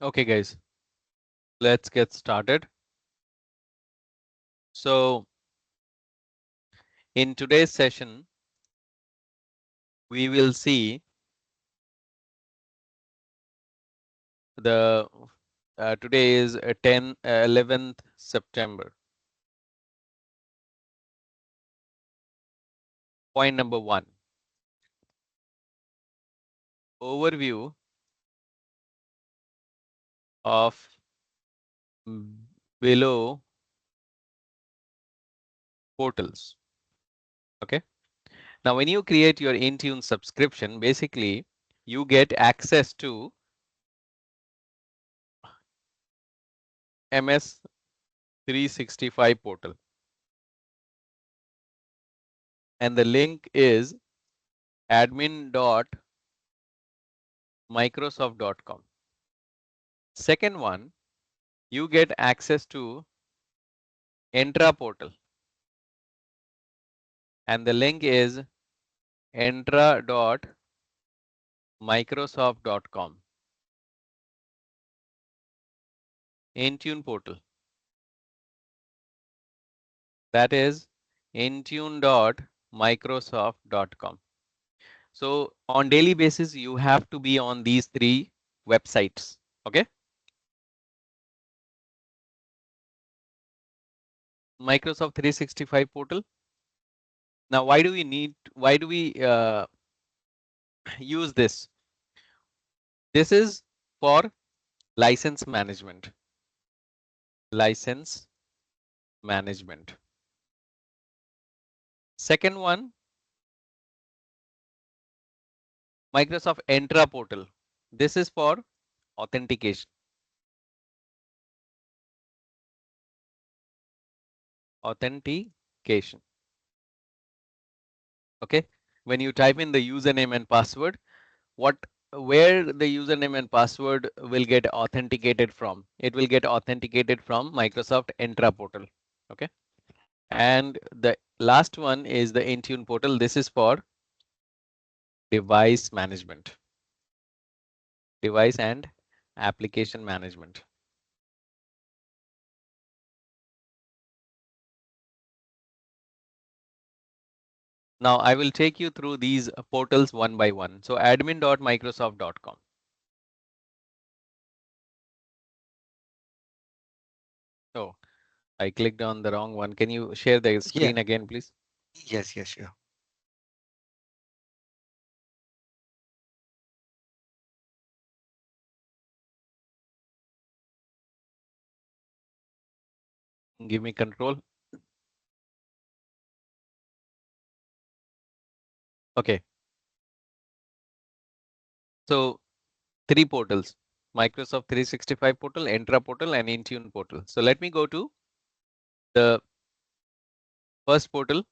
Okay, guys, let's get started. So, in today's session, we will see the today is 11th September. Point number 1, overview of below portals. Okay. Now, when you create your Intune subscription, basically you get access to MS 365 portal, and the link is admin.microsoft.com. Second one, you get access to Entra portal, and the link is entra.microsoft.com. Intune portal, that is intune.microsoft.com. So on daily basis, you have to be on these three websites. Okay. Microsoft 365 portal. Now, why do we use this? This is for license management. License management. Second one, Microsoft Entra portal. This is for authentication. Authentication. Okay. When you type in the username and password, where the username and password will get authenticated from? It will get authenticated from Microsoft Entra portal. Okay. And the last one is the Intune portal. This is for device management. Device and application management. Now I will take you through these portals one by one. So admin.microsoft.com. Oh, I clicked on the wrong one. Can you share the screen again, please? Yes, sure. Give me control. Okay. So three portals, Microsoft 365 portal, Entra portal, and Intune portal. So let me go to the first portal,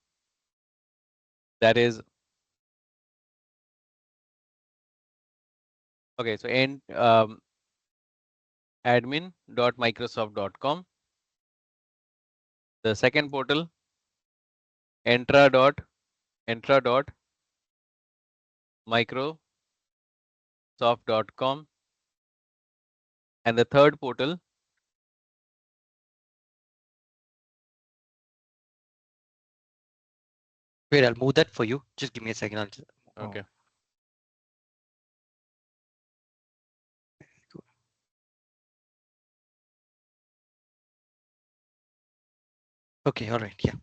that is okay. So admin.microsoft.com. The second portal, entra.microsoft.com, and the third portal, Wait, I'll move that for you. Just give me a second. I'll just, okay. Okay, all right, yeah.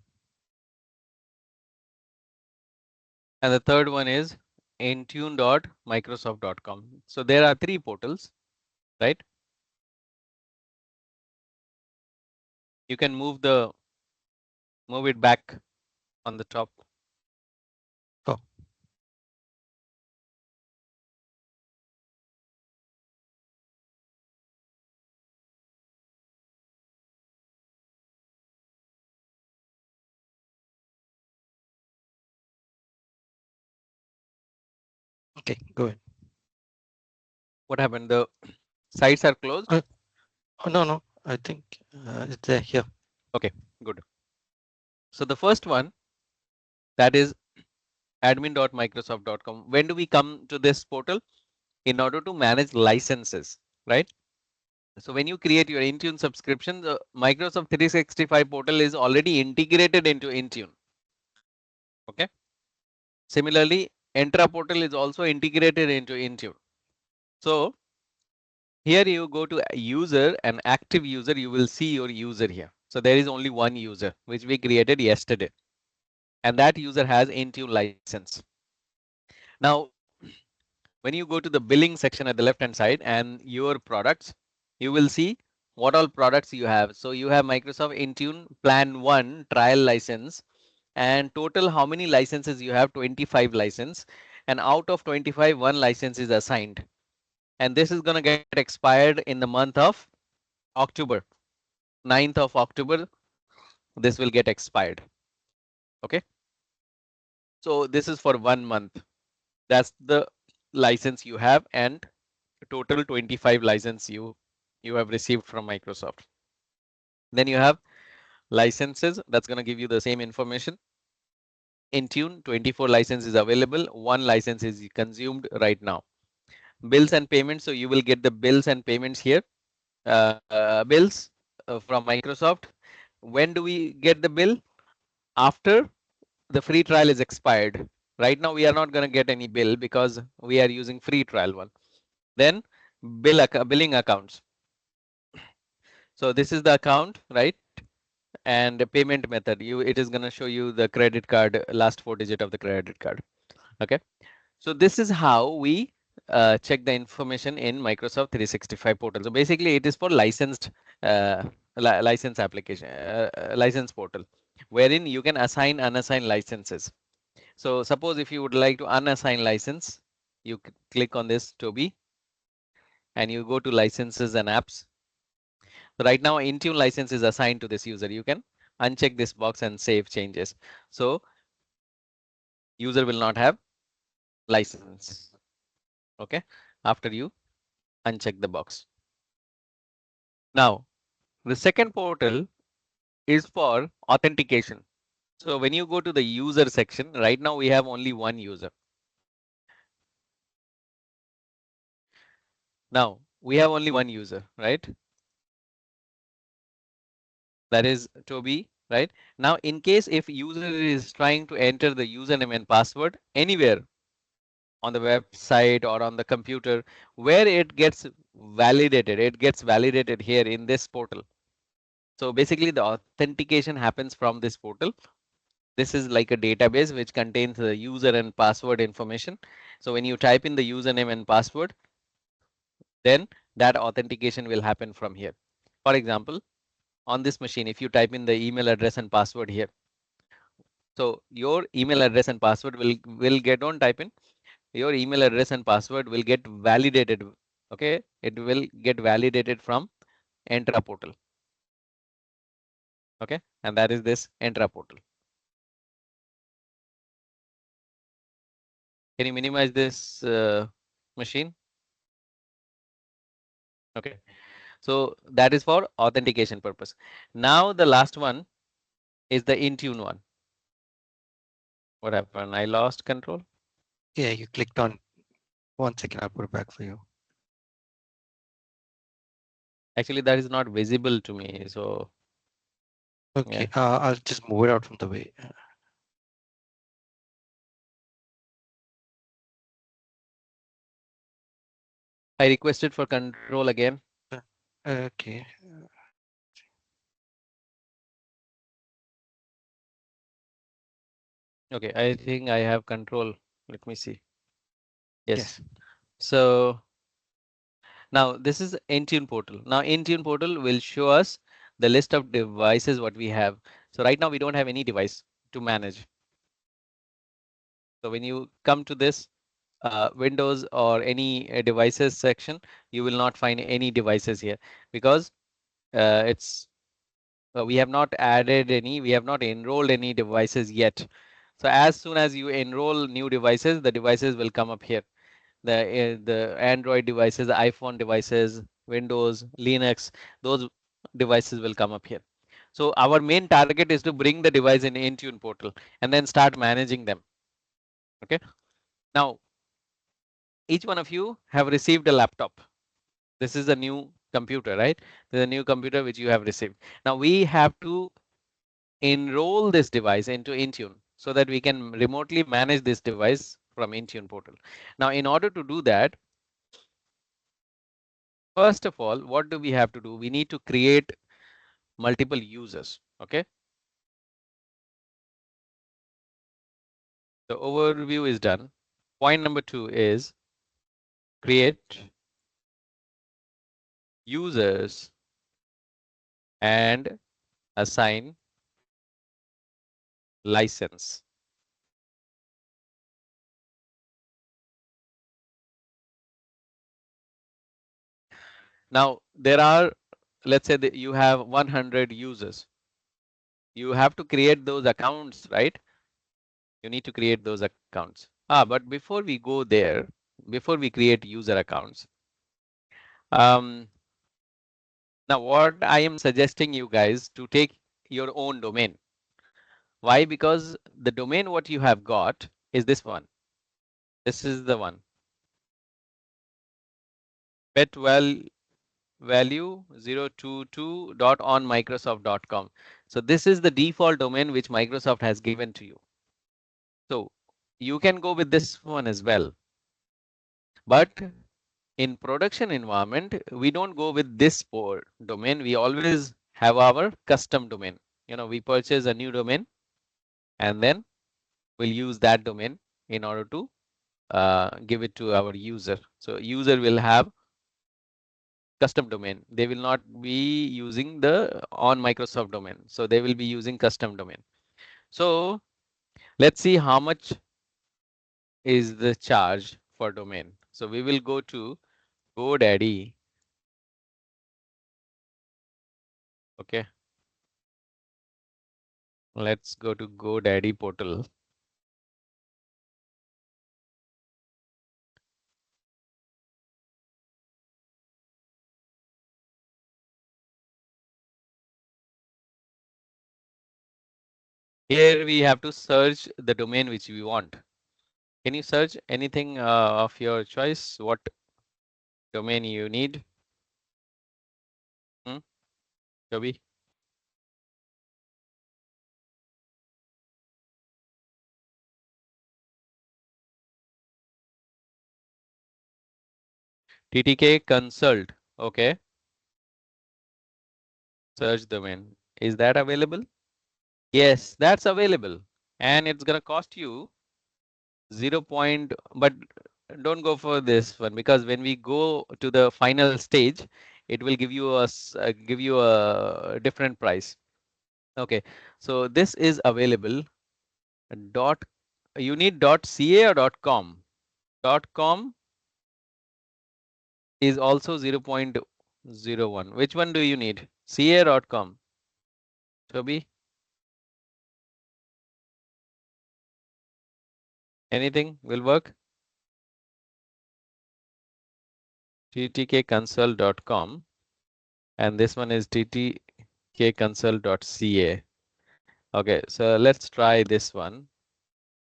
And the third one is intune.microsoft.com. So there are three portals, right? You can move it back on the top. Oh, okay, go ahead. What happened? The sites are closed. Oh, no, I think it's there here. Okay, good. So the first one, that is admin.microsoft.com. When do we come to this portal? In order to manage licenses, right? So when you create your Intune subscription, the Microsoft 365 portal is already integrated into Intune. Okay. Similarly, Entra portal is also integrated into Intune. So here you go to user and active user, you will see your user here. So there is only one user which we created yesterday, and that user has Intune license. Now, when you go to the billing section at the left hand side and your products, you will see what all products you have. So you have Microsoft Intune Plan 1 trial license, and total how many licenses you have? 25 license, and out of 25, one license is assigned, and this is going to get expired in the month of October. 9th of October, this will get expired. Okay, so this is for 1 month. That's the license you have, and total 25 license you have received from Microsoft. Then you have licenses, that's going to give you the same information. Intune 24 license is available, one license is consumed right now. Bills and payments, so you will get the bills and payments here. Bills from Microsoft. When do we get the bill? After the free trial is expired. Right now we are not going to get any bill because we are using free trial one. Then billing accounts. So this is the account, right? And the payment method, it is going to show you the credit card, last 4 digit of the credit card. Okay, so this is how we check the information in Microsoft 365 portal. So basically it is for licensed license application, license portal, wherein you can assign unassign licenses. So suppose if you would like to unassign license, you click on this Toby and you go to licenses and apps. Right now Intune license is assigned to this user. You can uncheck this box and save changes. So user will not have license. Okay, after you uncheck the box. Now the second portal is for authentication. So when you go to the user section, right now we have only one user. Now we have only one user, right? That is Toby, right? Now in case if user is trying to enter the username and password anywhere on the website or on the computer where it gets validated here in this portal. So basically the authentication happens from this portal. This is like a database which contains the user and password information. So when you type in the username and password, then that authentication will happen from here. For example, on this machine, if you type in the email address and password here, so your email address and password will get, don't type in, your email address and password will get validated. Okay, it will get validated from Entra portal. Okay, and that is this Entra portal. Can you minimize this machine? Okay, so that is for authentication purpose. Now the last one is the Intune one. What happened? I lost control. Yeah, you clicked on. 1 second, I'll put it back for you. Actually, that is not visible to me. So Okay, yeah, I'll just move it out from the way. I requested for control again. Okay. Okay, I think I have control. Let me see. Yes. Yes. So now this is Intune portal. Now Intune portal will show us the list of devices what we have. So right now we don't have any device to manage. So when you come to this Windows or any devices section, you will not find any devices here because it's we have not added any, we have not enrolled any devices yet. So as soon as you enroll new devices, the devices will come up here. The Android devices, the iPhone devices, Windows, Linux, those devices will come up here. So our main target is to bring the device in Intune portal and then start managing them. Okay. Now, each one of you have received a laptop. This is a new computer, right? There's a new computer which you have received. Now we have to enroll this device into Intune so that we can remotely manage this device from Intune portal. Now, in order to do that, first of all, what do we have to do? We need to create multiple users. Okay. The overview is done. Point number 2 is create users and assign license. Now there are, let's say that you have 100 users. You have to create those accounts, right? You need to create those accounts. But before we go there, before we create user accounts, now what I am suggesting you guys to take your own domain. Why? Because the domain what you have got is this one. This is the one. Petvalue 022.onmicrosoft.com. So this is the default domain which Microsoft has given to you. So you can go with this one as well. But in production environment, we don't go with this domain. We always have our custom domain. We purchase a new domain and then we'll use that domain in order to give it to our user. So user will have custom domain. They will not be using the on Microsoft domain. So they will be using custom domain. So let's see how much is the charge for domain. So we will go to GoDaddy. Okay. Let's go to GoDaddy portal. Here we have to search the domain which we want. Can you search anything of your choice? What domain you need? Toby? TTK consult. Okay. Search domain. Is that available? Yes, that's available. And it's going to cost you 0. But don't go for this one because when we go to the final stage, it will give you a different price. Okay. So this is available. Dot You need .ca or .com? .com is also 0.01. Which one do you need? CA or .com? Toby? Anything will work? ttkconsult.com and this one is ttkconsult.ca. Okay, so let's try this one.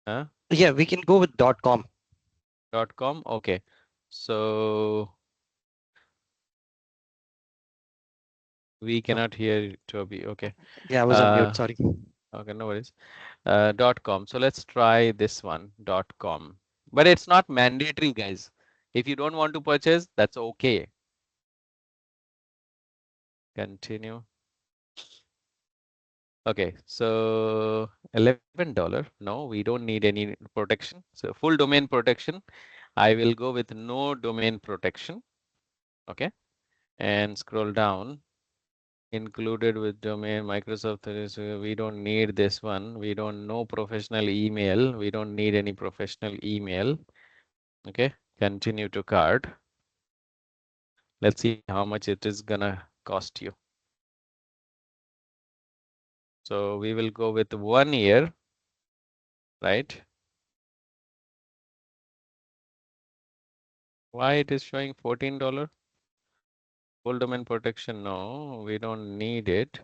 Yeah, we can go with .com. .com. Okay, so we cannot hear you, Toby. Okay. Yeah, I was on mute. Sorry. Okay, no worries. .com. So let's try this one. .com. But it's not mandatory, guys. If you don't want to purchase, that's okay. Continue. Okay, so $11. No, we don't need any protection. So full domain protection. I will go with no domain protection. Okay, and scroll down. Included with domain Microsoft. We don't need this one. We don't know professional email. We don't need any professional email. Okay, continue to cart. Let's see how much it is gonna cost you. So we will go with 1 year, right? Why it is showing $14? Full domain protection, no, we don't need it.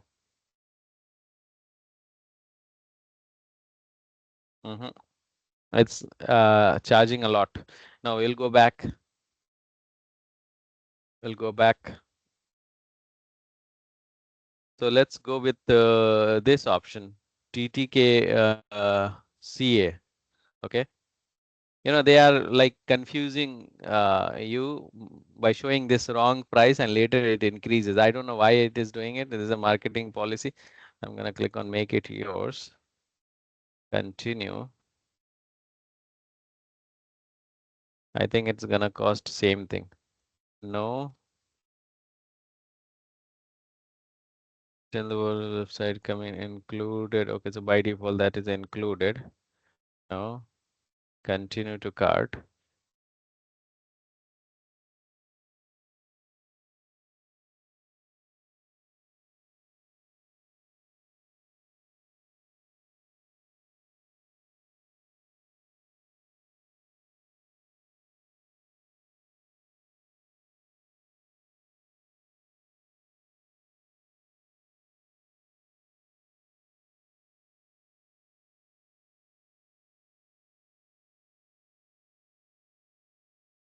It's charging a lot. Now we'll go back. We'll go back. So let's go with this option, TTK CA. Okay. They are like confusing you by showing this wrong price and later it increases. I don't know why it is doing it. This is a marketing policy. I'm going to click on make it yours. Continue. I think it's going to cost same thing. No. Tell the world website coming included. Okay, so by default that is included. No. Continue to cart.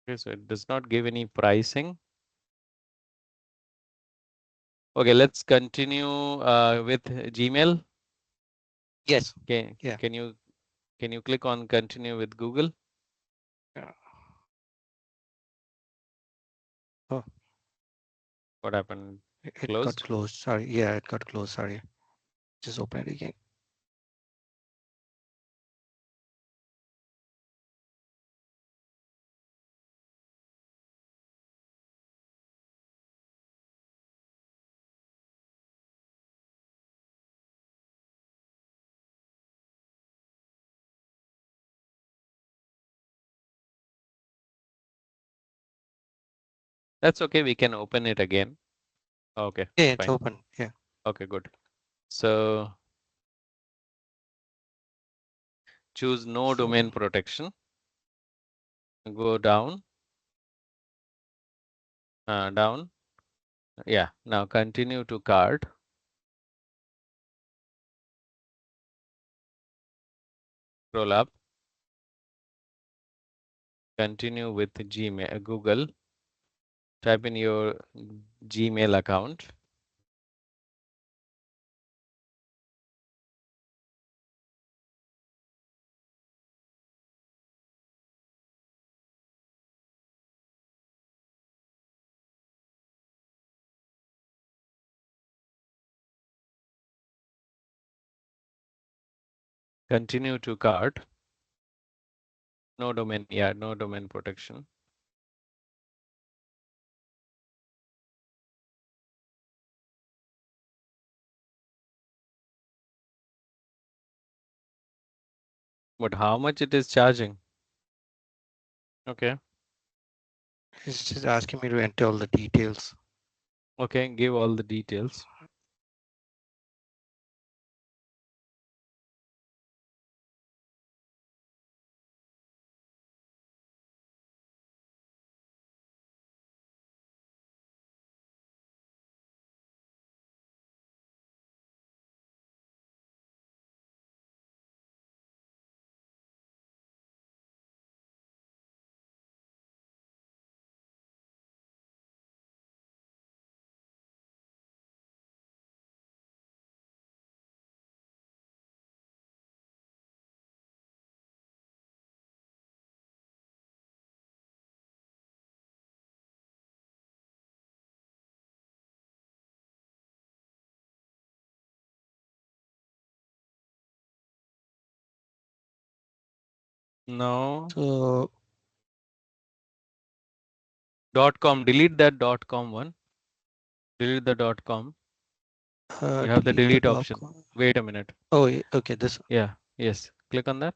Okay, so it does not give any pricing. Okay, let's continue with Gmail. Yes. Okay, Yeah. can you click on continue with Google? Yeah. Oh, What happened? it got Closed? closed. Sorry. Yeah, it got closed. Sorry. Just open it again. That's okay. We can open it again. Okay, Yeah, it's fine. open. Yeah. Okay, good. So choose no So, domain protection. Go down. Down. Yeah. Now continue to cart. Scroll up. Continue with Gmail, Google. Type in your Gmail account. Continue to cart. No domain. Yeah, no domain protection. But how much it is charging? Okay. it's just asking me to enter all the details. Okay, give all the details. No. So, .com. Delete that .com one. Delete the .com. You have the delete the delete doc. option. Wait a minute. Oh, okay. This. Yeah. Yes. Click on that.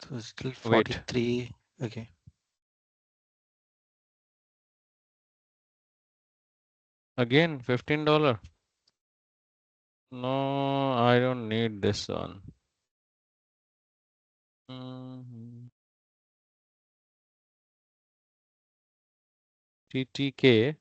So it's still Wait. 43. Okay. Again, $15. No, I don't need this one. TTK.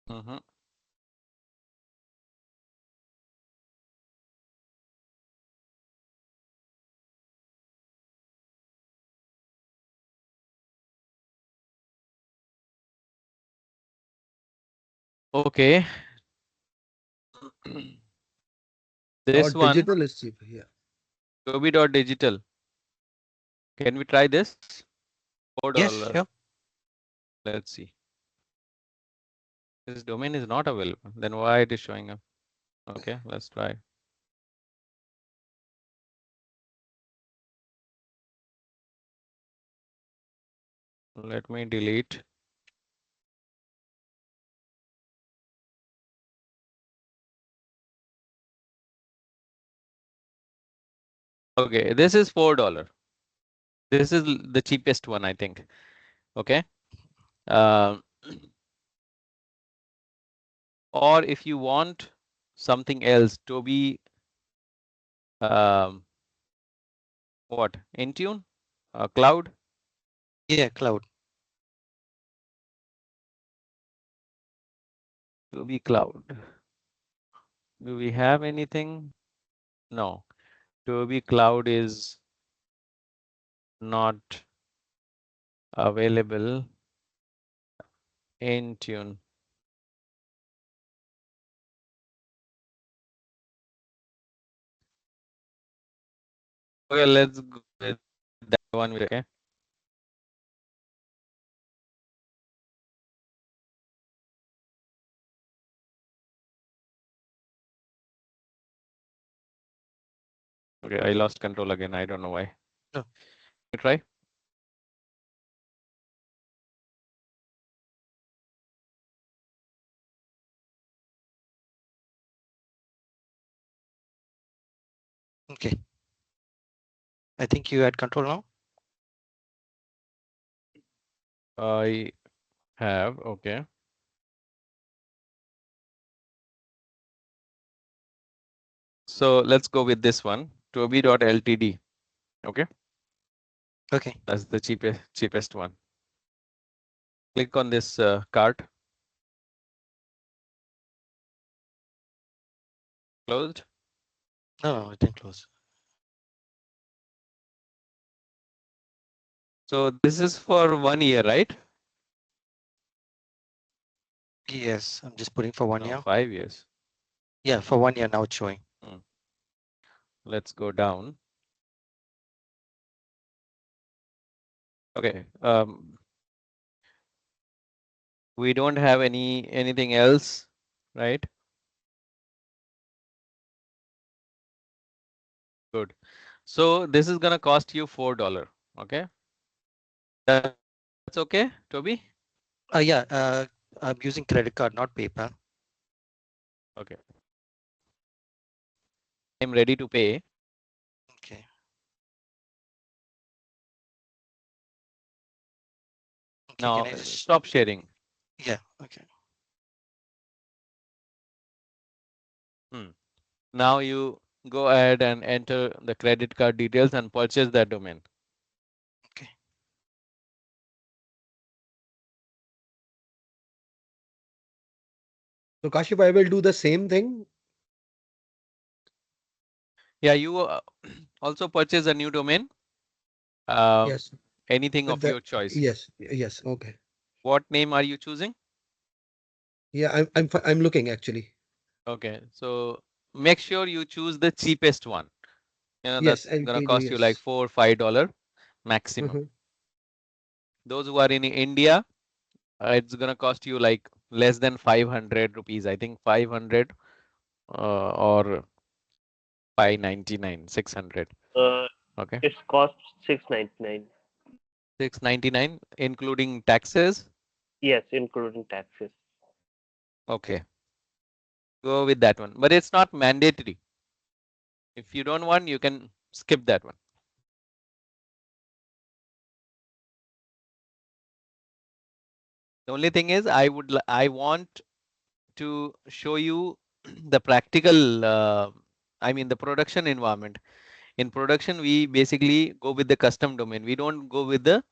Mhm. Okay. This one, Digital is cheap. Yeah. Toby.digital. Can we try this? Yes, $4. sure. Let's see. This domain is not available. Then why it is showing up? Okay, let's try. Let me delete. Okay, this is $4. This is the cheapest one, I think. Okay. Um, or if you want something else, Toby, what? Intune? Cloud? Yeah, cloud. Toby Cloud. Do we have anything? No. Toby Cloud is not available in Tune. Okay, let's go with that one. Okay. Okay, I lost control again. I don't know why. No. You try. Okay. I think you had control now. I have. Okay. So let's go with this one. Toby.ltd. Okay. Okay. That's the cheapest one. Click on this cart. Closed. No, it didn't close. So this is for 1 year, right? Yes, I'm just putting for 1 No, year. 5 years. Yeah, for 1 year now it's showing. Let's go down. Okay. We don't have anything else, right? Good. So this is gonna cost you $4. Okay. That's okay, Toby? Yeah, I'm using credit card, not PayPal. Okay. I'm ready to pay. Okay. Okay, Now can I stop sharing. Yeah, okay. Now you go ahead and enter the credit card details and purchase that domain. Okay. So Kashif, I will do the same thing. Yeah, you also purchase a new domain. Yes. Anything With of the your choice. yes. Okay. What name are you choosing? Yeah, I'm looking actually. Okay, so make sure you choose the cheapest one. You know, Yes, that's gonna LTD, cost you like yes. $4-5 maximum. Mhm. Those who are in India, it's gonna cost you like less than 500 rupees. I think 500 or 599, 600. Okay, It costs 699. 699 including taxes. Yes, including taxes. Okay, go with that one, but it's not mandatory. If you don't want, you can skip that one. The only thing is, I want to show you the practical. I mean, the production environment. In production, we basically go with the custom domain. We don't go with the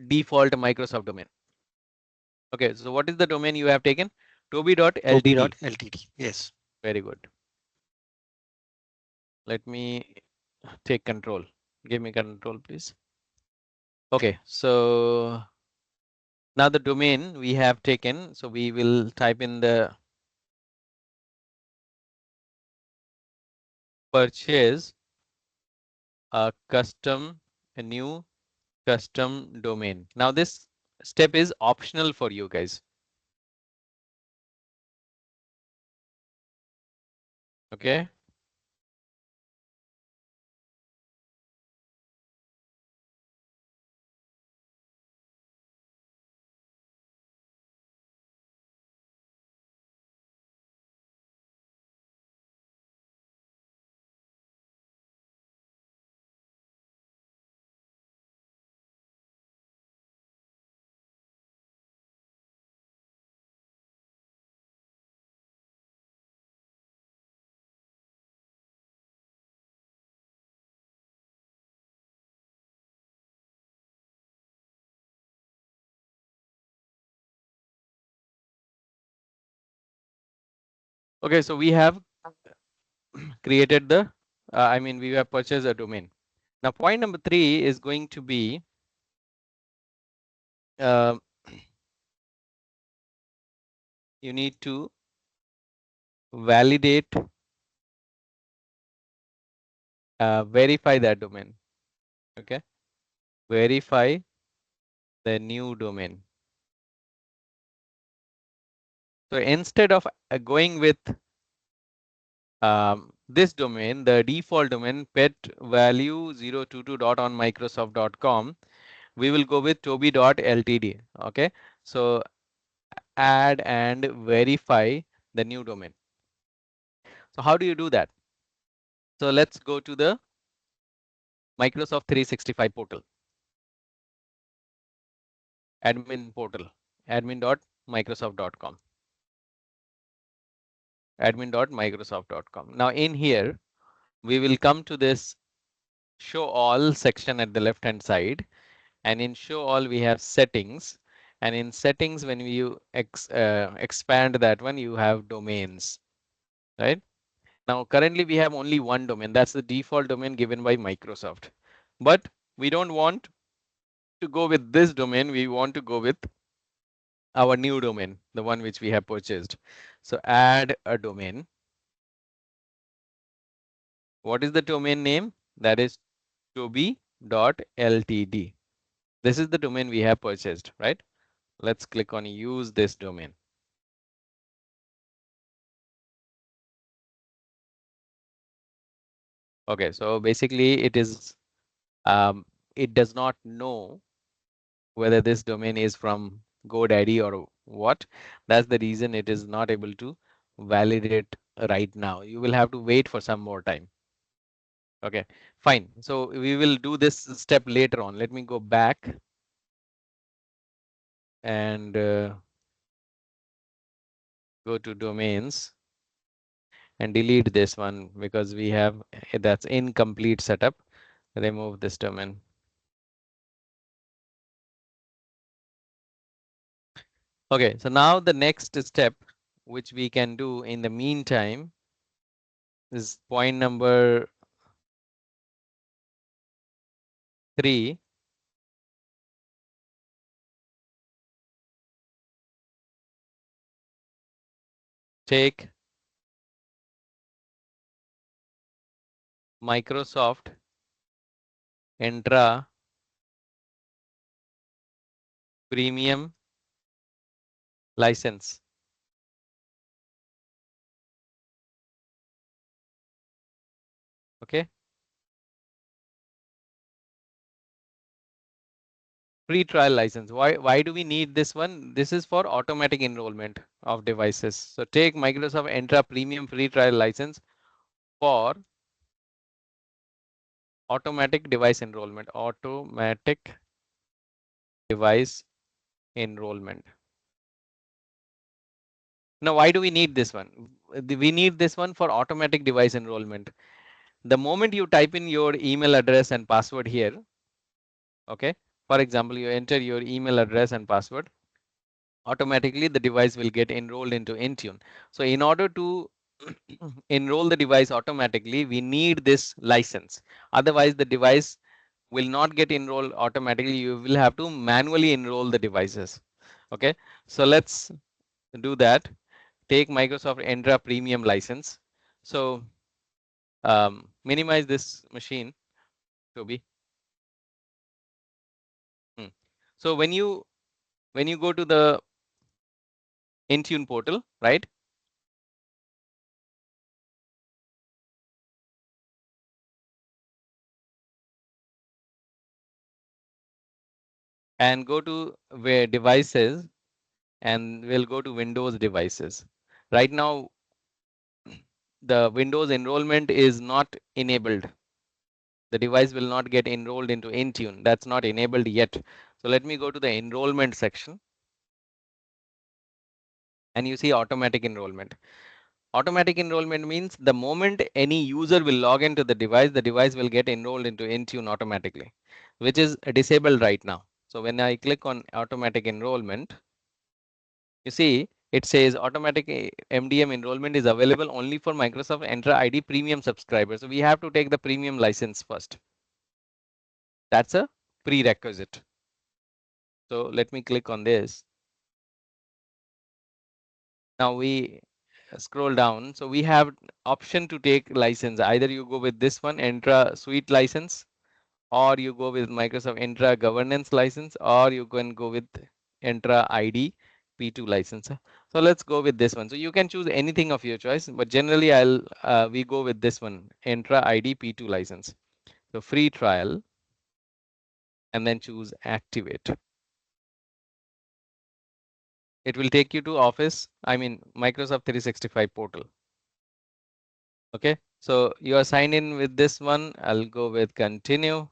default Microsoft domain. Okay, so what is the domain you have taken? Toby.ltd. Toby.ltd. Yes. Very good. Let me take control. Give me control, please. Okay, so now the domain we have taken, so we will type in the purchase a new custom domain. Now this step is optional for you guys. Okay. Okay, so we have created the, we have purchased a domain. Now point number 3 is going to be you need to validate, verify that domain. Okay, verify the new domain. So instead of going with this domain, the default domain pet value 022.onmicrosoft.com, we will go with toby.ltd. Okay, so add and verify the new domain. So how do you do that? So let's go to the Microsoft 365 portal, admin portal, admin.microsoft.com, admin.microsoft.com. Now in here, we will come to this show all section at the left hand side, and in show all we have settings, and in settings when you expand that one, you have domains, right? Now currently we have only one domain, that's the default domain given by Microsoft, but we don't want to go with this domain, we want to go with our new domain, the one which we have purchased. So add a domain. What is the domain name? That is toby.ltd. This is the domain we have purchased, right? Let's click on use this domain. Okay, so basically it is, it does not know whether this domain is from GoDaddy or what. That's the reason it is not able to validate right now. You will have to wait for some more time. Okay, fine. So we will do this step later on. Let me go back and go to domains and delete this one because we have that's incomplete setup. Remove this domain. Okay, so now the next step which we can do in the meantime is point number 3. Take Microsoft Entra Premium license. Okay. Free trial license. Why do we need this one? This is for automatic enrollment of devices. So take Microsoft Entra Premium free trial license for automatic device enrollment. Automatic device enrollment. Now, why do we need this one? We need this one for automatic device enrollment. The moment you type in your email address and password here, okay, for example, you enter your email address and password. automatically the device will get enrolled into Intune. So in order to enroll the device automatically, we need this license. Otherwise, the device will not get enrolled automatically. You will have to manually enroll the devices. Okay, so let's do that. Take Microsoft Entra Premium license. So minimize this machine, Toby. So when you go to the Intune portal, right? And go to where devices, and we'll go to Windows devices. Right now, the Windows enrollment is not enabled. The device will not get enrolled into Intune. That's not enabled yet. So let me go to the enrollment section. And you see automatic enrollment. Automatic enrollment means the moment any user will log into the device will get enrolled into Intune automatically, which is disabled right now. So when I click on automatic enrollment, you see it says automatic MDM enrollment is available only for Microsoft Entra ID premium subscribers. So we have to take the premium license first. That's a prerequisite. So let me click on this. Now we scroll down. So we have option to take license. Either you go with this one, Entra Suite license, or you go with Microsoft Entra Governance license, or you can go with Entra ID P2 license. So let's go with this one. So you can choose anything of your choice, but generally we go with this one, Entra ID P2 license. So free trial, and then choose activate. It will take you to Microsoft 365 portal. Okay, so you are signed in with this one. I'll go with continue.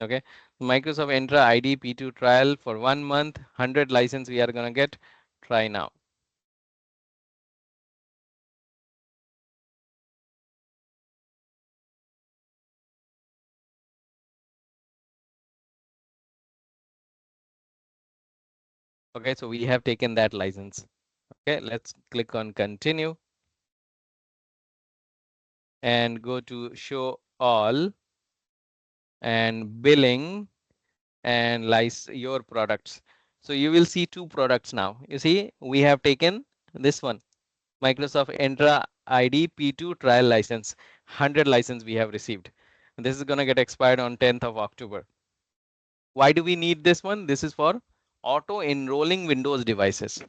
Okay, Microsoft Entra ID P2 trial for 1 month, 100 license we are going to get. Try now. Okay, so we have taken that license. Okay, let's click on continue and go to show all and billing and license your products. So you will see 2 products now. You see, we have taken this one, Microsoft Entra ID P2 trial license, 100 license we have received. This is going to get expired on 10th of October. Why do we need this one? This is for auto enrolling Windows devices.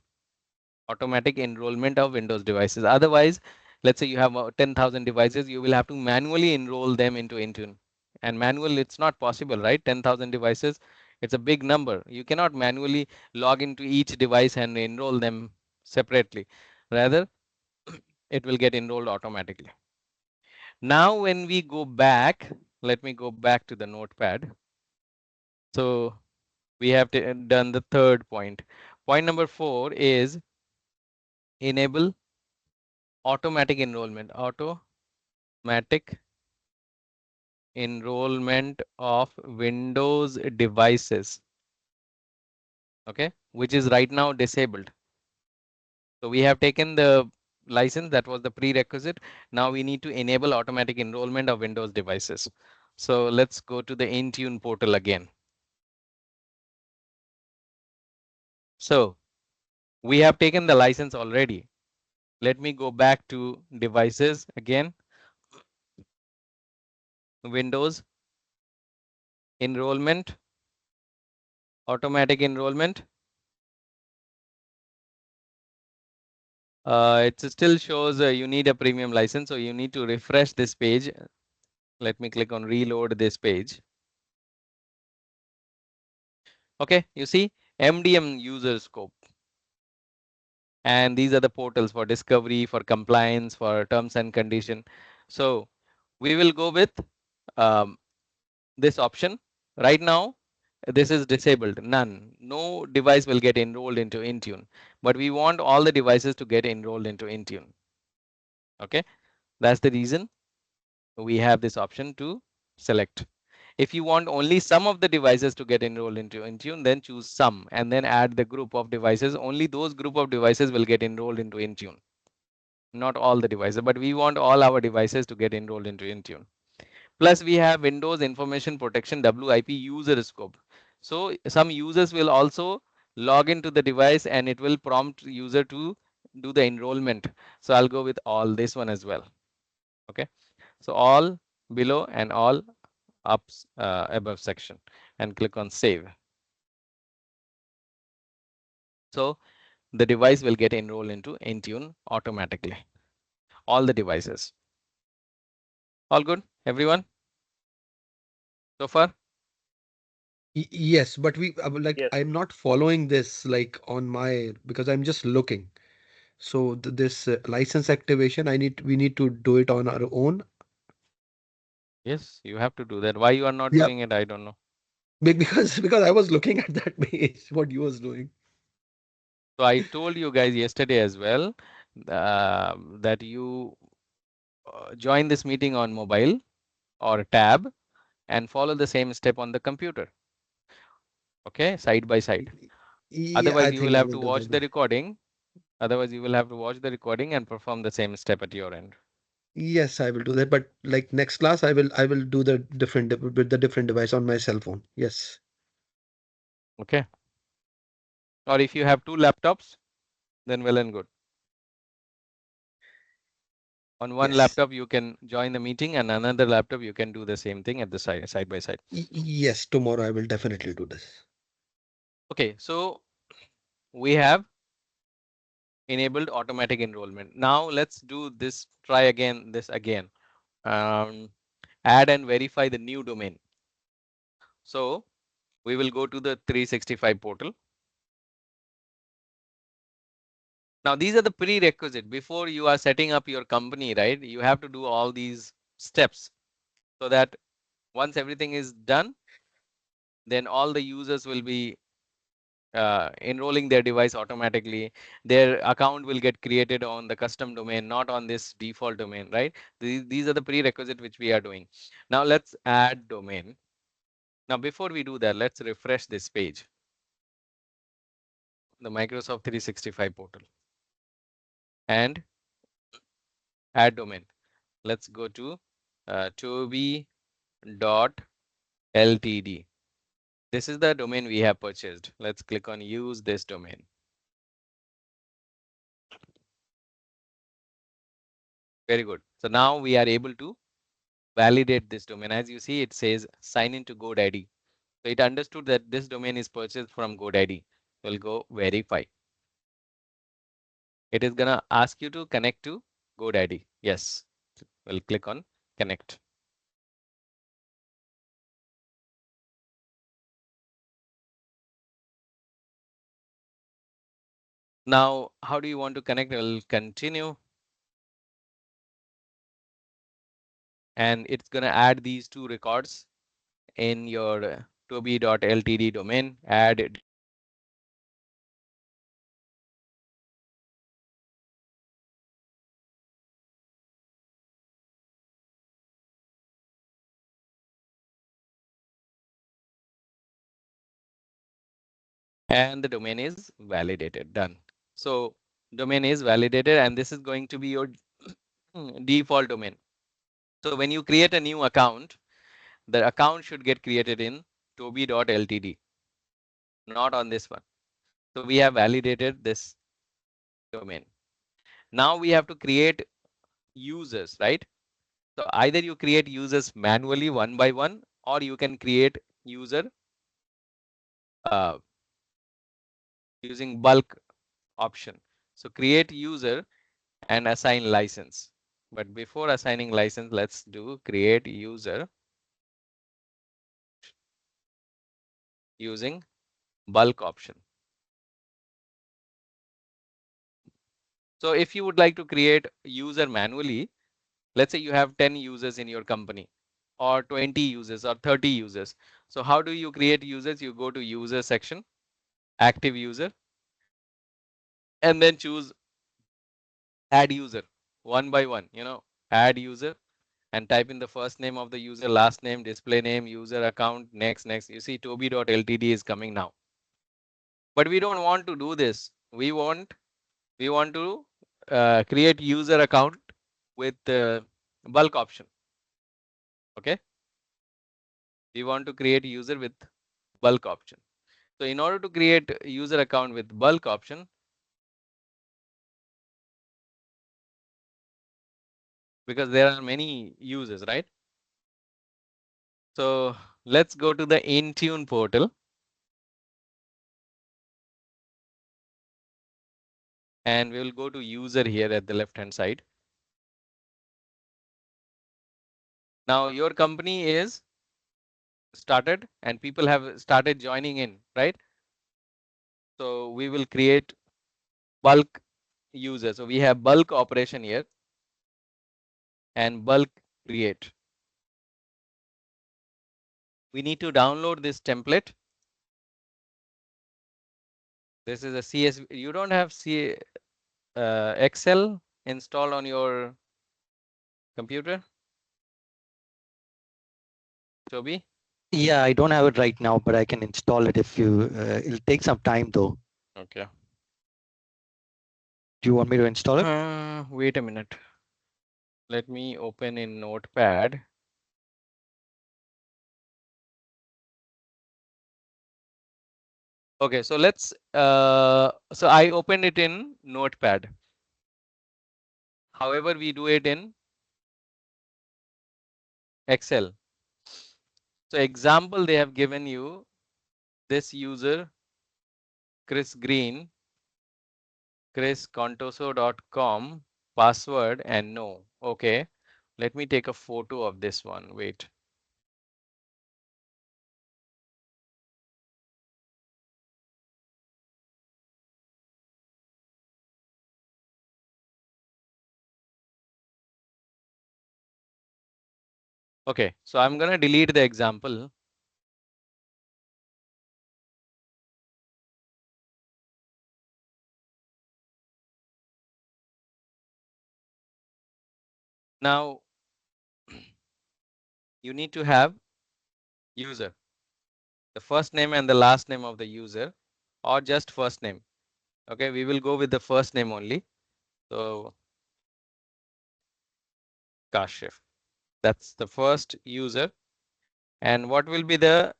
Automatic enrollment of Windows devices. Otherwise, let's say you have 10,000 devices, you will have to manually enroll them into Intune. And manual, it's not possible, right? 10,000 devices, it's a big number. You cannot manually log into each device and enroll them separately. Rather, it will get enrolled automatically. Now, when we go back, let me go back to the notepad. So we have done the third point. Point number 4 is enable automatic enrollment. Automatic enrollment of Windows devices. Okay, which is right now disabled. So we have taken the license, that was the prerequisite. Now we need to enable automatic enrollment of Windows devices. So let's go to the Intune portal again. So we have taken the license already. Let me go back to devices again. Windows enrollment, automatic enrollment. It still shows you need a premium license, so you need to refresh this page. Let me click on reload this page. Okay, you see MDM user scope. And these are the portals for discovery, for compliance, for terms and condition. So we will go with this option. Right now, this is disabled, none. No device will get enrolled into Intune, but we want all the devices to get enrolled into Intune. Okay, that's the reason we have this option to select. If you want only some of the devices to get enrolled into Intune, then choose some and then add the group of devices. Only those group of devices will get enrolled into Intune. Not all the devices, but we want all our devices to get enrolled into Intune. Plus we have Windows Information Protection WIP user scope. So some users will also log into the device and it will prompt user to do the enrollment. So I'll go with all this one as well. Okay. So all below and all up above section and click on save. So the device will get enrolled into Intune automatically. All the devices. All good, everyone? So far? Yes, but like Yes. I'm not following this like on my because I'm just looking. So this license activation, we need to do it on our own. Yes, you have to do that. Why you are not Yeah, doing it, I don't know. because I was looking at that page, what you was doing. So I told you guys yesterday as well that you join this meeting on mobile or tab and follow the same step on the computer. Okay, side by side. Yeah, Otherwise, I you will think I have will to do watch that the now. recording. Otherwise, you will have to watch the recording and perform the same step at your end. Yes, I will do that. But like next class, I will do the with the different device on my cell phone. Yes. Okay. Or if you have two laptops, then well and good. On one Yes. laptop, you can join the meeting, and another laptop, you can do the same thing at the side by side. Yes, tomorrow I will definitely do this. Okay, so we have enabled automatic enrollment. Now let's do this, try again, this again. Add and verify the new domain. So we will go to the 365 portal. Now these are the prerequisite before you are setting up your company, right? You have to do all these steps so that once everything is done, then all the users will be enrolling their device automatically. Their account will get created on the custom domain, not on this default domain, right? These are the prerequisite which we are doing. Now let's add domain. Now before we do that, let's refresh this page, the Microsoft 365 portal, and add domain. Let's go to toby.ltd. This is the domain we have purchased. Let's click on use this domain. Very good. So now we are able to validate this domain. As you see, it says sign into GoDaddy. So it understood that this domain is purchased from GoDaddy. We'll go verify. It is gonna ask you to connect to GoDaddy. Yes, we'll click on connect. Now, how do you want to connect? We'll continue. And it's gonna add these two records in your toby.ltd domain, add and the domain is validated. Done. So domain is validated and this is going to be your default domain. So when you create a new account, the account should get created in toby.ltd, not on this one. So we have validated this domain. Now we have to create users, right? So either you create users manually one by one, or you can create user using bulk option. So create user and assign license. But before assigning license, let's do create user using bulk option. So if you would like to create user manually, let's say you have 10 users in your company or 20 users or 30 users. So how do you create users? You go to user section, active user, and then choose add user one by one, add user and type in the first name of the user, last name, display name, user account, next. You see toby.ltd is coming now. But we don't want to do this. We want to create user account with the bulk option. Okay. We want to create user with bulk option. So in order to create user account with bulk option, because there are many users, right? So let's go to the Intune portal. And we will go to user here at the left hand side. Now your company is started and people have started joining in, right? So we will create bulk user. So we have bulk operation here and bulk create. We need to download this template. This is a CSV. You don't have Excel installed on your computer, Toby? Yeah, I don't have it right now, but I can install it if you. It'll take some time though. Okay. Do you want me to install it? Wait a minute. Let me open in Notepad. Okay, so let's. So I opened it in Notepad. However, we do it in Excel. So example, they have given you this user, Chris Green, chriscontoso.com, password and no. Okay, let me take a photo of this one. Wait. Okay, so I'm gonna delete the example. Now you need to have user, the first name and the last name of the user, or just first name. Okay, we will go with the first name only. So Kashif, that's the first user. And what will be the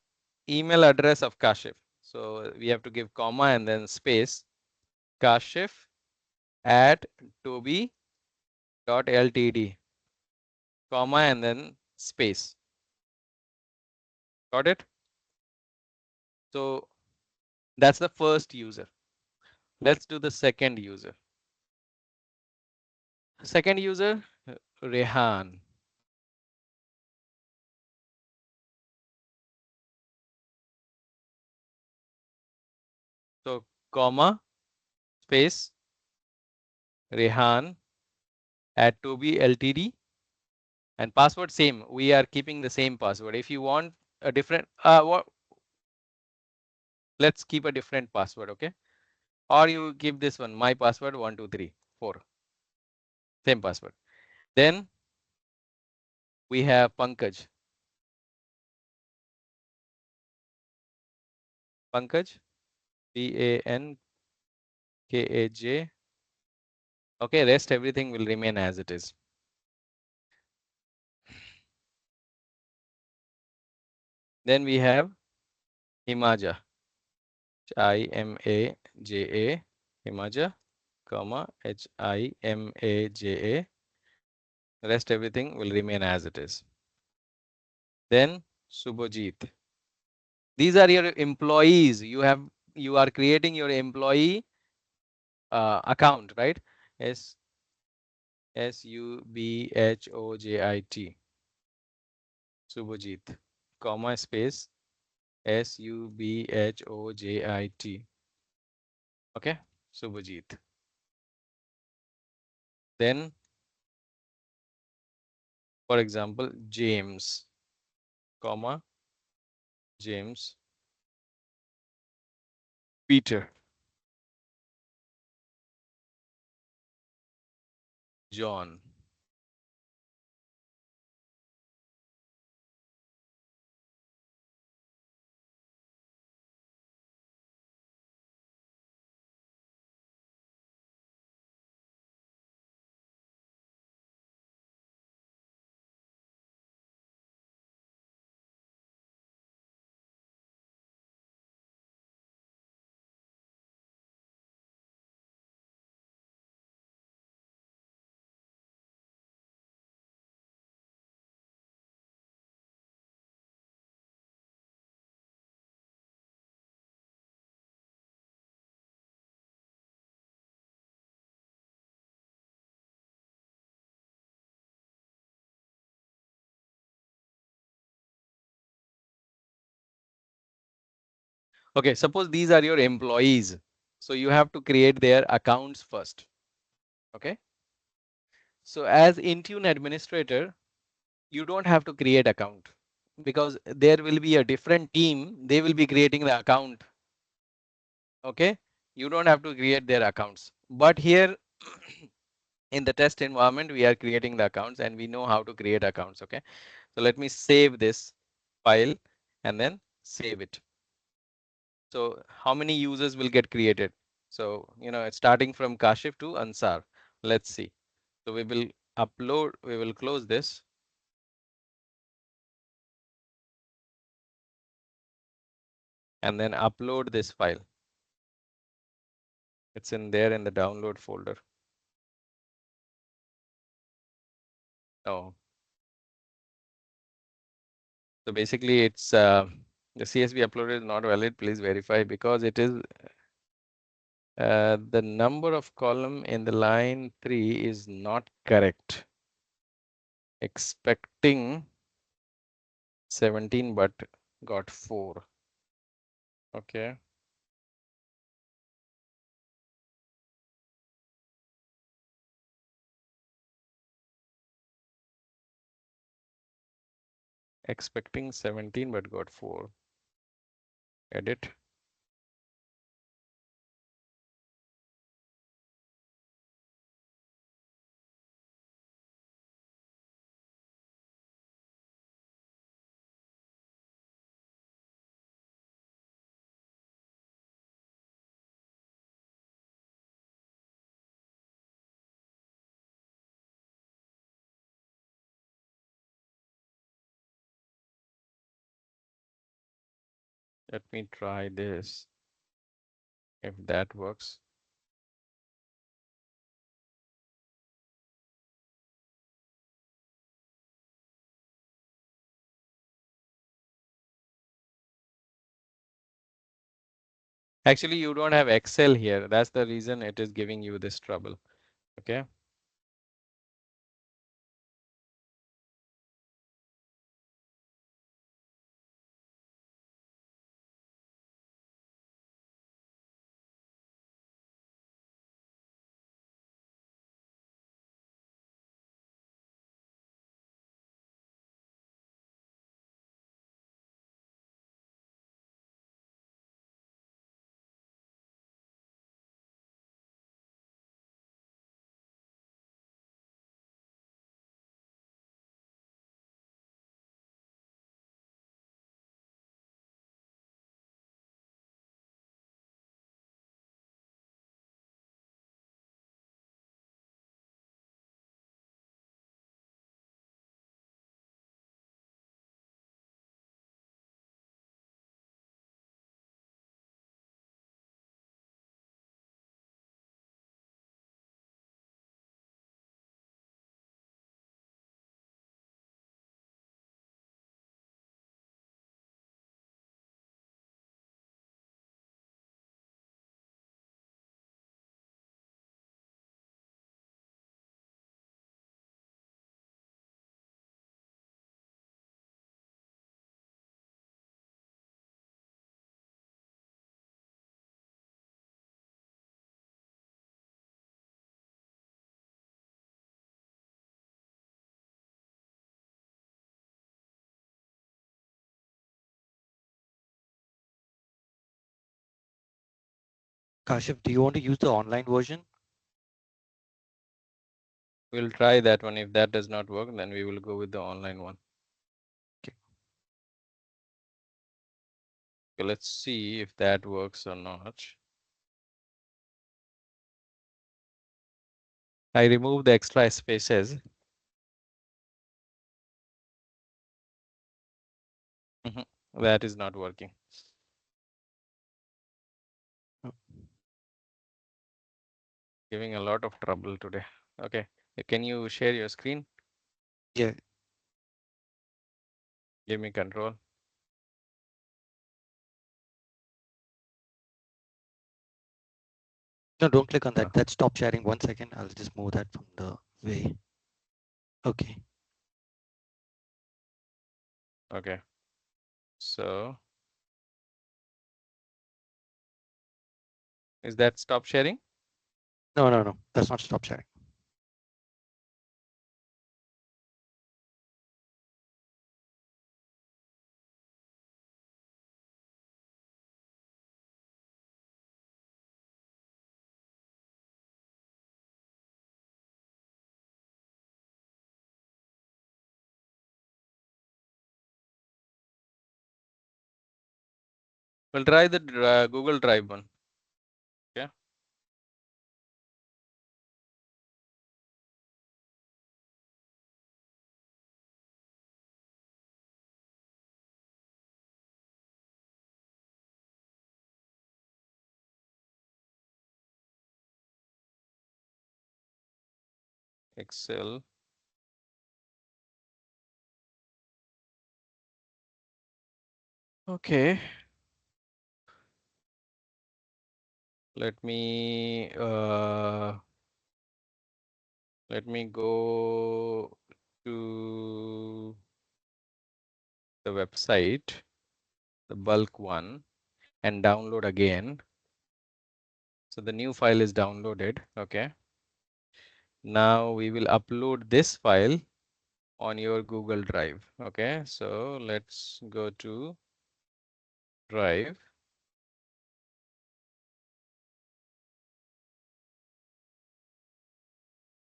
email address of Kashif? So we have to give comma and then space Kashif at toby.ltd, comma and then space. Got it? So that's the first user. Let's do the second user. Second user, Rehan. So comma space Rehan at Toby Ltd, and password same. We are keeping the same password. If you want a different, let's keep a different password, okay? Or you keep this one, my password 1234, same password. Then we have Pankaj. Pankaj, Pankaj. Okay, rest everything will remain as it is. Then we have Himaja, Himaja, Himaja, comma Himaja. Rest everything will remain as it is. Then Subhajit. These are your employees. You are creating your employee account, right? Subhojit, Subhajit, comma space Subhojit. Okay, Subhajit. Then, for example, James, comma James, Peter, John, Okay, suppose these are your employees. So you have to create their accounts first. Okay. So as Intune administrator, you don't have to create account because there will be a different team. They will be creating the account. Okay. You don't have to create their accounts. But here in the test environment, we are creating the accounts and we know how to create accounts. Okay. So let me save this file and then save it. So how many users will get created? So, it's starting from Kashif to Ansar. Let's see. So we will close this. And then upload this file. It's in there in the download folder. Oh. So basically it's the CSV uploaded is not valid. Please verify because it is the number of column in the line 3 is not correct. Expecting 17 but got 4. Okay. Expecting 17 but got 4. Edit. Let me try this. If that works. Actually, you don't have Excel here. That's the reason it is giving you this trouble. Okay. Kashif, do you want to use the online version? We'll try that one. If that does not work, then we will go with the online one. Okay. So let's see if that works or not. I remove the extra spaces. That is not working. Giving a lot of trouble today. Okay. Can you share your screen? Yeah. Give me control. No, don't click on that. That's stop sharing. 1 second. I'll just move that from the way. Okay. Okay. So Is that stop sharing? No. That's not stop sharing. We'll try the Google Drive one. Okay. Excel. Okay. Let me go to the website, the bulk one, and download again. So the new file is downloaded. Okay. Now we will upload this file on your Google Drive. Okay. So let's go to Drive.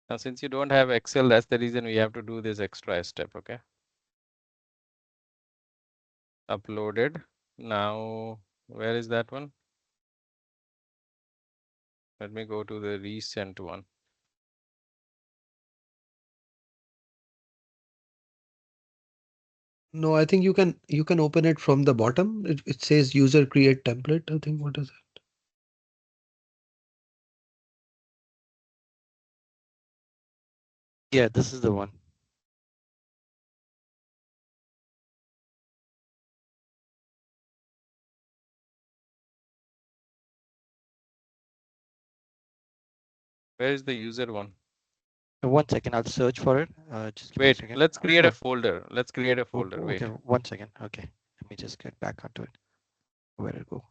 Now, since you don't have Excel, that's the reason we have to do this extra step. Okay. Uploaded. Now, where is that one? Let me go to the recent one. No, I think you can open it from the bottom. It says user create template. I think what is it? Yeah, this is the one. Where is the user one? 1 second, I'll search for it. Just give me a Wait, second. let's create a Sure. folder. Let's create a folder. Okay, Wait. 1 second. Okay, let me just get back onto it. Where did it go?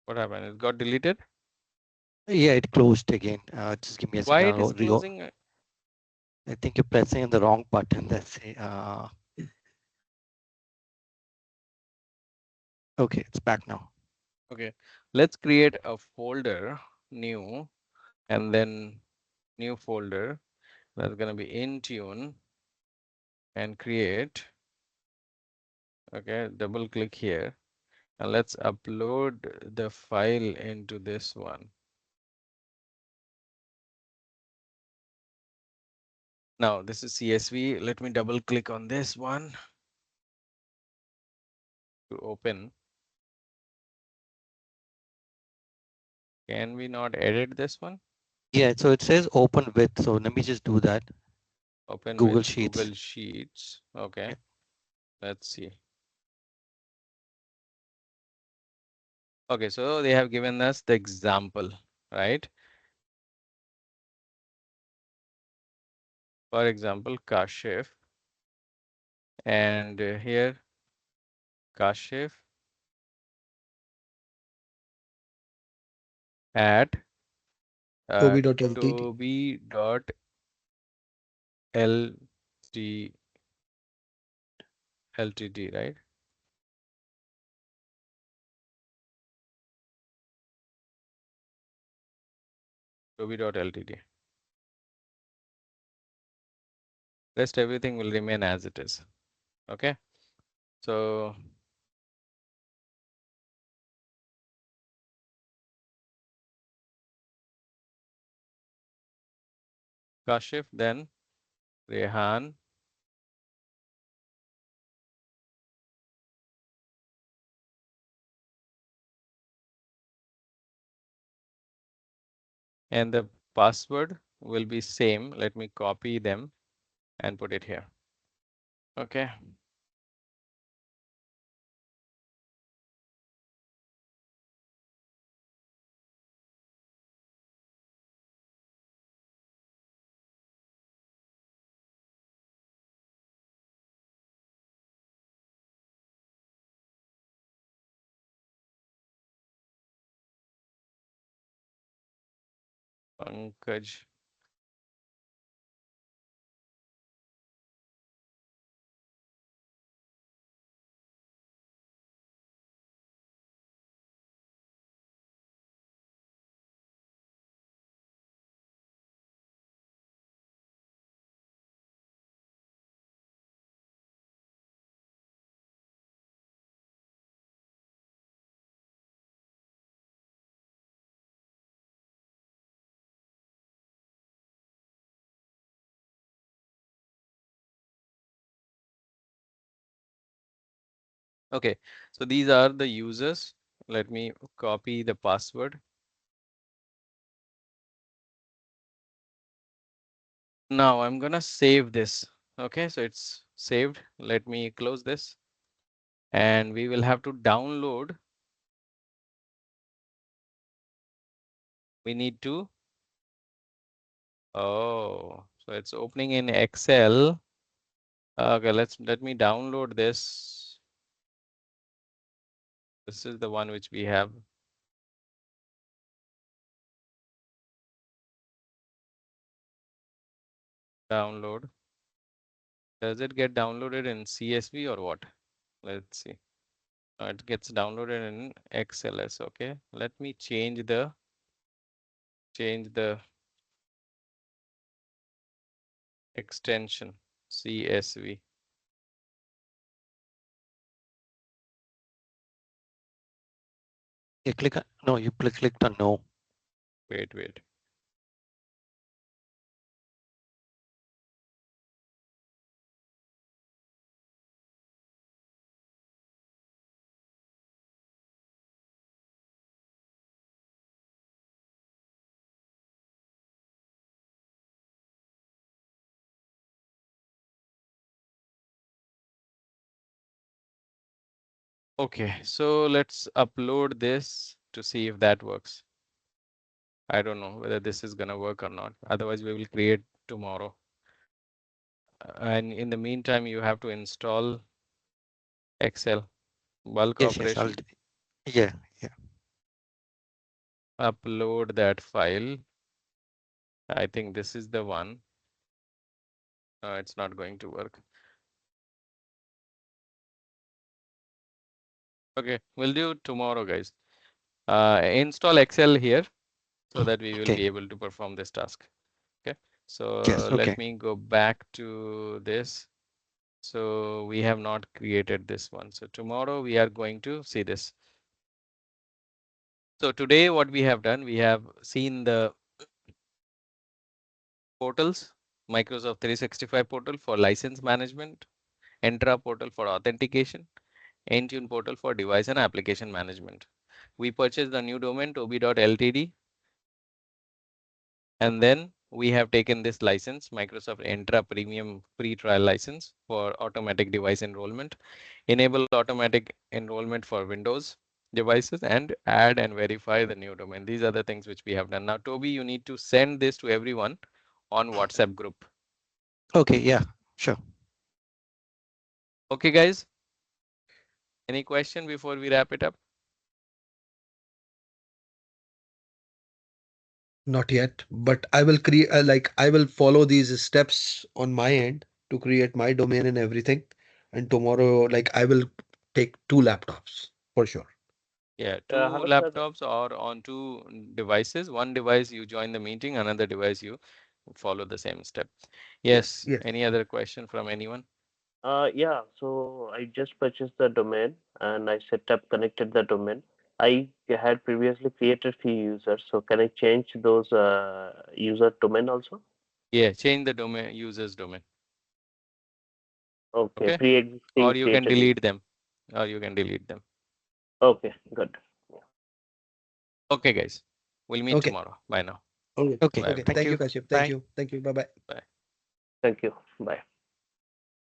What happened? It got deleted? Yeah, it closed again. Just give me a Why second. it is closing? I think you're pressing the wrong button. That's it. Okay, it's back now. Okay, let's create a folder, new, and then new folder. That's gonna be Intune and create. Okay, double click here. And let's upload the file into this one. Now this is CSV. Let me double click on this one to open. Can we not edit this one? Yeah, so it says open with. So let me just do that. Open Google with Sheets. Google Sheets. Okay, Yeah. let's see. Okay, so they have given us the example, right? For example, Kashif, and here Kashif at Toby.ltd. Toby.ltd, right? Toby.ltd. Rest everything will remain as it is. Okay, so Kashif, then Rehan, and the password will be same. Let me copy them and put it here. Okay. Pankaj. Okay, so these are the users. Let me copy the password. Now I'm gonna save this. Okay, so it's saved. Let me close this. And we will have to download. We need to. Oh, so it's opening in Excel. Okay, let me download this. This is the one which we have. Download. Does it get downloaded in CSV or what? Let's see. It gets downloaded in XLS. Okay, let me change the extension CSV. You click no, you clicked on no. Wait. Okay, so let's upload this to see if that works. I don't know whether this is gonna work or not. Otherwise, we will create tomorrow. And in the meantime, you have to install Excel bulk Yes, I'll operation. yeah. Upload that file. I think this is the one. It's not going to work. Okay, we'll do tomorrow, guys. Install Excel here so that we will Okay. be able to perform this task. Okay, so Yes, okay. let me go back to this. So we have not created this one. So tomorrow we are going to see this. So today what we have done, we have seen the portals, Microsoft 365 portal for license management, Entra portal for authentication, Intune portal for device and application management. We purchased the new domain toby.ltd, and then we have taken this license, Microsoft Entra Premium free trial license for automatic device enrollment, enable automatic enrollment for Windows devices, and add and verify the new domain. These are the things which we have done. Now, Toby, you need to send this to everyone on WhatsApp group. Okay, yeah, sure. Okay, guys. Any question before we wrap it up? Not yet, but I will create I will follow these steps on my end to create my domain and everything. And tomorrow, like I will take 2 laptops for sure. Yeah, 2 Hello, sir. laptops or on 2 devices. One device you join the meeting, another device you follow the same step. Yes. Yes. Any other question from anyone? Yeah, so I just purchased the domain and I set up connected the domain. I had previously created few users, so can I change those user domain also? Yeah, change the domain, user's domain. Okay, Okay. pre-existing Or you can created user. delete them. Them. Okay, good. Okay, guys. We'll meet Okay. tomorrow. Bye now. Okay. Okay, Bye, Okay. thank everyone. Thank you. you, Kashyap. Bye. Thank you. Bye bye. Bye. Thank you. Bye.